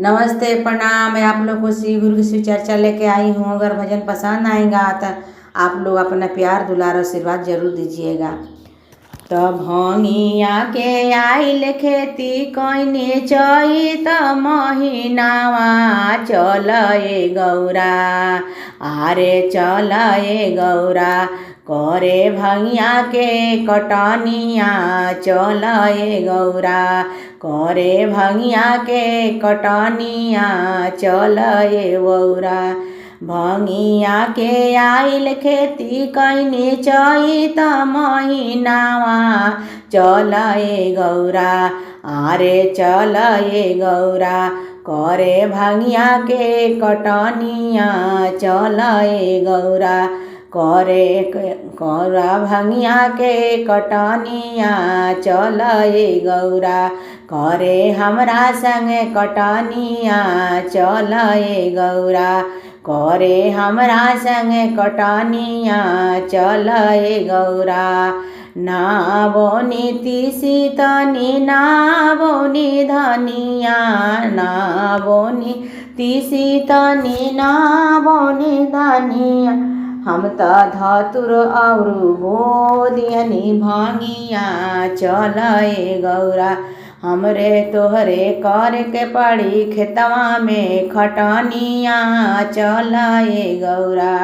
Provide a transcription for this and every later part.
नमस्ते प्रणाम। मैं आप लोग को श्री गुरु की शिव चर्चा लेके आई हूँ। अगर भजन पसंद आएगा तो आप लोग अपना प्यार दुलार आशीर्वाद जरूर दीजिएगा। तो भंगिया के आइल खेती कइने चैत महीनावा चल ए गौरा, आरे चल ए गौरा करे भंगिया के कटनिया चल ए गौरा, करे भंगिया के कटनिया चल ए गौरा। भंगिया के आइल खेती कइने चैत महीनावा चल ए गौरा, आरे चल ए गौरा करे भंगिया के कटनिया चल ए गौरा, करे भंगिया के कटनिया चल ए गौरा, करे हमरा संगे कटनिया चल ए गौरा, करे हमरा संगे कटनिया चल ए गौरा। ना बोनी तीसी तनी ना बोनी धनिया, ना बोनी तीसी तनी ना बोनी धनिया, हम त धतुर और बोदियनी भंगिया चल ए गौरा। हमरे तोहरे करे के पड़ी खेतवा में खटनिया चल ए गौरा,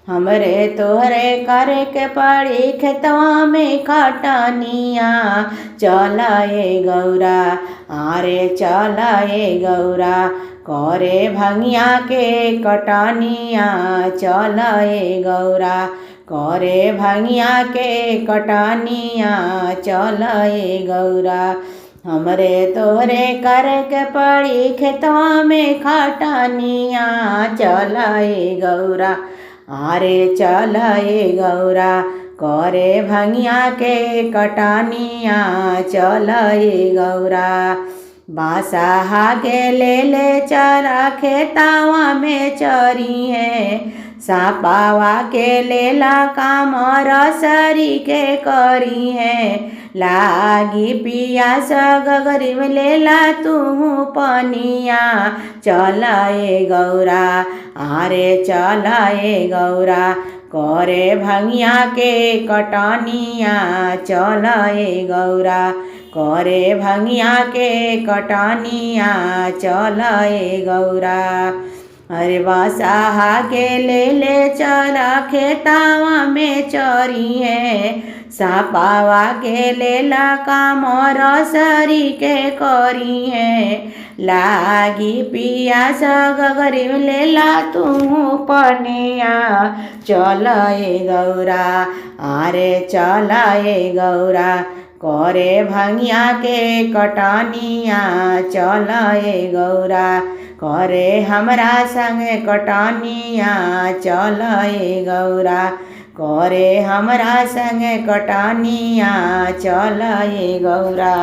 हमरे तोहरे करे के पड़ी खेतवा में खटनिया चल ए गौरा, आरे चल ए गौरा करे भंगिया के कटनिया चल ए गौरा, करे भंगिया के कटनिया चल ए गौरा। हमरे तोहरे करे के पड़ी खेतवा में खटनिया चल ए गौरा, आरे चल ए गौरा करे भंगिया के कटनिया चल ए गौरा। बासाहा के ले चरा खेतावा में चरी है, सापावा के लेला काम रसरी के करी है, लागी पियास गगरी में लेला तू पनिया चल ए गौरा, आरे चल ए गौरा करे भंगिया के कटनिया चल ए गौरा, करे भंगिया के कटनिया चल ए गौरा। अरे बासाहा के ले चरा खेतावा में चरी है, सापावा के लेला काम रसरी के करी है, लागी पियास गगरी लेला तू पनिया चल ए गौरा, आरे चल ए गौरा करे भंगिया के कटनिया चल ए गौरा, करे हमरा संगे कटनिया चल ए गौरा, करे हमरा संगे कटनिया चल ए गौरा।